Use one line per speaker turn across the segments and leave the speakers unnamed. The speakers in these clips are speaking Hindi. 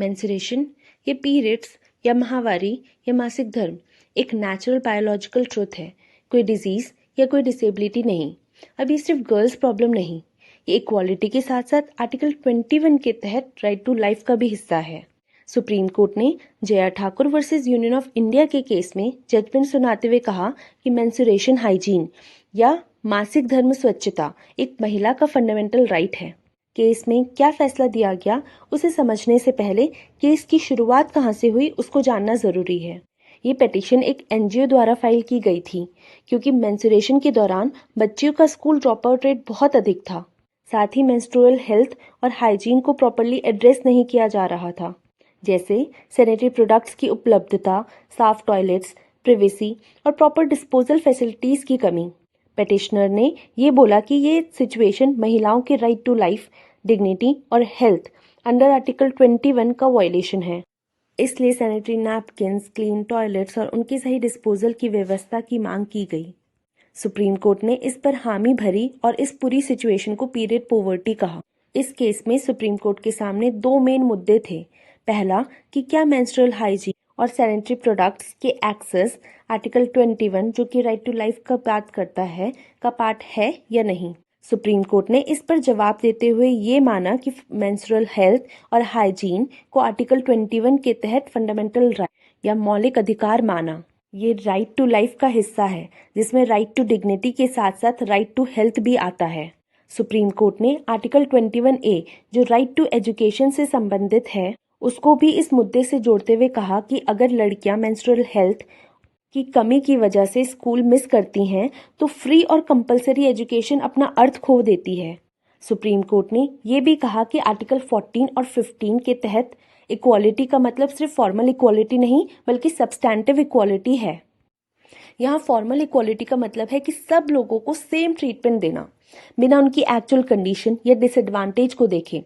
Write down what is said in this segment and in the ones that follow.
मेंस्ट्रुएशन ये पीरियड्स या माहवारी या मासिक धर्म एक नेचुरल बायोलॉजिकल ट्रुथ है, कोई डिजीज या कोई डिसेबिलिटी नहीं। अब ये सिर्फ गर्ल्स प्रॉब्लम नहीं, ये इक्वालिटी के साथ साथ आर्टिकल 21 के तहत राइट टू लाइफ का भी हिस्सा है। सुप्रीम कोर्ट ने Jaya Thakur versus union of India के केस में जजमेंट सुनाते हुए कहा कि मेंस्ट्रुएशन हाइजीन या मासिक धर्म स्वच्छता एक महिला का फंडामेंटल राइट है। केस में क्या फैसला दिया गया उसे समझने से पहले केस की शुरुआत कहां से हुई उसको जानना जरूरी है। ये पिटीशन एक एनजीओ द्वारा फाइल की गई थी क्योंकि मेंस्ट्रुएशन के दौरान बच्चियों का स्कूल ड्रॉप आउट रेट बहुत अधिक था। साथ ही मेंस्ट्रुअल हेल्थ और हाइजीन को प्रॉपर्ली एड्रेस नहीं किया जा रहा था, जैसे सैनिटरी प्रोडक्ट्स की उपलब्धता, साफ टॉयलेट्स, प्रिवेसी और प्रॉपर डिस्पोजल फैसिलिटीज की कमी। पिटिशनर ने ये बोला कि ये सिचुएशन महिलाओं के राइट टू लाइफ, डिग्निटी और हेल्थ अंडर आर्टिकल 21 का वायलेशन है। इसलिए सैनिटरी नैपकिन्स, क्लीन टॉयलेट्स और उनकी सही डिस्पोजल की व्यवस्था की मांग की गई। सुप्रीम कोर्ट ने इस पर हामी भरी और इस पूरी सिचुएशन को पीरियड पॉवर्टी कहा। इस केस में सुप्रीम कोर्ट के सामने दो मेन मुद्दे थे। पहला कि क्या मेंस्ट्रुअल हाइजीन और सैनिटरी प्रोडक्ट्स के एक्सेस आर्टिकल 21 जो कि राइट टू लाइफ का बात करता है का पार्ट है या नहीं। सुप्रीम कोर्ट ने इस पर जवाब देते हुए ये माना कि मेंस्ट्रुअल हेल्थ और हाइजीन को आर्टिकल 21 के तहत फंडामेंटल राइट या मौलिक अधिकार माना। ये राइट टू लाइफ का हिस्सा है जिसमें राइट टू डिग्निटी के साथ साथ राइट टू हेल्थ भी आता है। सुप्रीम कोर्ट ने आर्टिकल 21A जो राइट टू एजुकेशन से संबंधित है उसको भी इस मुद्दे से जोड़ते हुए कहा कि अगर लड़कियां मेंस्ट्रुअल हेल्थ की कमी की वजह से स्कूल मिस करती हैं तो फ्री और कंपलसरी एजुकेशन अपना अर्थ खो देती है। सुप्रीम कोर्ट ने यह भी कहा कि आर्टिकल 14 और 15 के तहत इक्वालिटी का मतलब सिर्फ फॉर्मल इक्वालिटी नहीं बल्कि सब्सटैंटिव इक्वालिटी है। यहाँ फॉर्मल इक्वालिटी का मतलब है कि सब लोगों को सेम ट्रीटमेंट देना बिना उनकी एक्चुअल कंडीशन या डिसएडवांटेज को देखे।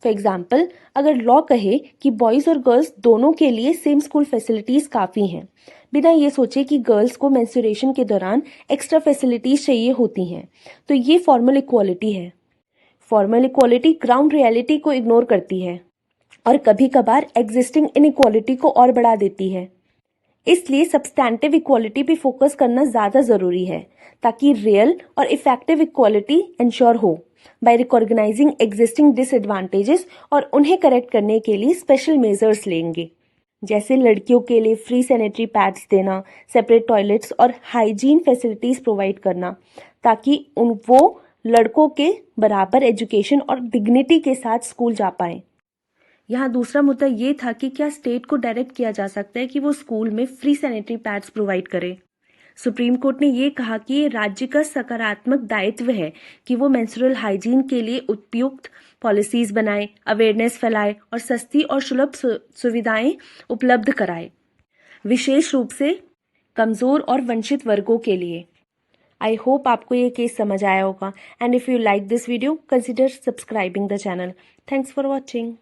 फॉर एग्जाम्पल, अगर लॉ कहे कि बॉयज और गर्ल्स दोनों के लिए सेम स्कूल फैसिलिटीज काफी हैं, बिना ये सोचे कि गर्ल्स को मेंस्ट्रुएशन के दौरान एक्स्ट्रा फैसिलिटीज चाहिए होती हैं, तो ये फॉर्मल इक्वालिटी है। फॉर्मल इक्वालिटी ग्राउंड रियलिटी को इग्नोर करती है और कभी कभार एग्जिस्टिंग इनइक्वालिटी को और बढ़ा देती है। इसलिए सब्सटैंटिव इक्वालिटी पे फोकस करना ज्यादा जरूरी है ताकि रियल और इफेक्टिव इक्वालिटी इंश्योर हो बाय रिकॉग्नाइजिंग एग्जिस्टिंग डिसएडवांटेजेस और उन्हें करेक्ट करने के लिए स्पेशल मेजर्स लेंगे, जैसे लड़कियों के लिए फ्री सैनिटरी पैड्स देना, सेपरेट टॉयलेट्स और हाइजीन फैसिलिटीज प्रोवाइड करना ताकि वो लड़कों के बराबर एजुकेशन और डिग्निटी के साथ स्कूल जा पाए। यहाँ दूसरा मुद्दा ये था कि क्या स्टेट को डायरेक्ट किया जा सकता है कि वो स्कूल में फ्री सैनिटरी पैड्स प्रोवाइड करे। सुप्रीम कोर्ट ने ये कहा कि ये राज्य का सकारात्मक दायित्व है कि वो मेंस्ट्रुअल हाइजीन के लिए उपयुक्त पॉलिसीज बनाए, अवेयरनेस फैलाए और सस्ती और सुलभ सुविधाएं उपलब्ध कराए, विशेष रूप से कमजोर और वंचित वर्गों के लिए। आई होप आपको ये केस समझ आया होगा and if you like this video consider subscribing the channel. Thanks for watching.